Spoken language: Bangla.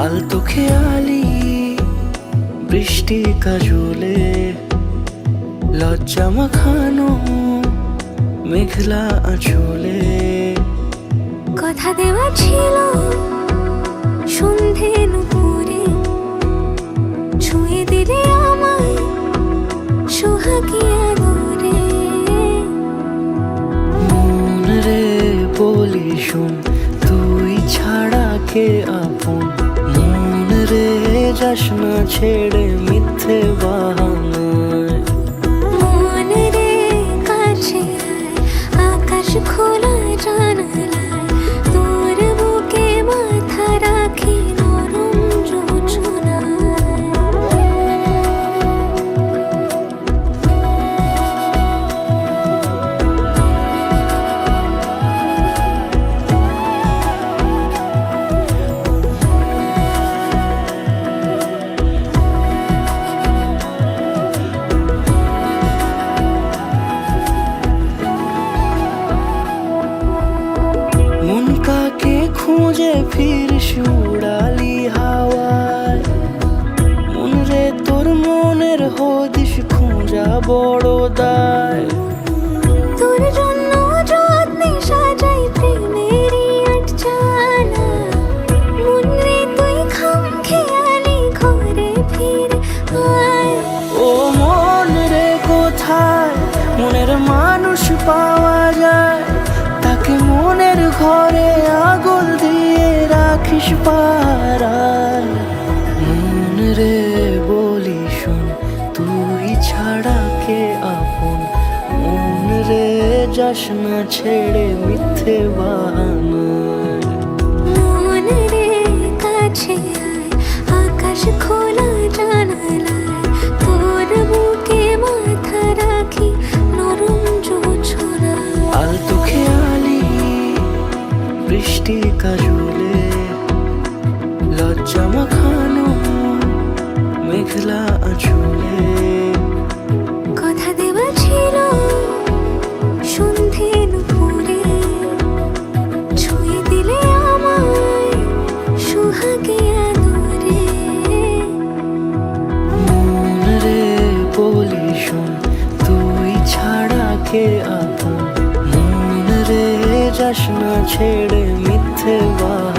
আলতো খেয়ালি বৃষ্টি কাজলে লজ্জা মাখানো মেঘলা আঁচলে কথা দেওয়া ছিল সন্ধে নুপুরে ছুঁয়ে দিলে আমায় সোহাগী আদরে। মন রে বলি শোন তুই ছাড়া কে আপন, মন রে যাস না ছেড়ে মিথ্যে বাহানায়। মন রে কাছে আয়, আকাশ খোলা জানালায় তোর বুকে মাথা রাখি নরম জোছনায়। মন কাকে খুঁজে ফিরিস উড়ালি হাওয়ায়, মন রে তোর মনের হদিস খুঁজা বড় দায়। তোর জন্য যত্নে সাজাই প্রেমেরই আটচালা, মন রে তুই খামখেয়ালি ঘরে ফিরে আয়। ও মন রে কোথায় মনের মানুষ পাওয়া যায়, তাকে মনের ঘরে আগুন দিয়ে রাখিস পাহারায়। মন রে বলি শোন তুই ছাড়া কে আপন, মন রে যাস না ছেড়ে মিথ্যে বাহানায়। মন রে কাছে আয়, আকাশ খোলা জানালায় তোর বুকে মাথা রাখি নরম জোছনায়। আলতো খেয়ালি বৃষ্টি কাজলে লজ্জা মাখানো মেঘলা আঁচলে কথা দেওয়া ছিল সন্ধে নুপুরে ছুঁয়ে দিলে আমায় সোহাগী আদরে। মন রে বলি শোন তুই ছাড়া কে আপন, মন রে যাস না ছেড়ে মিথ্যে বাহানায়।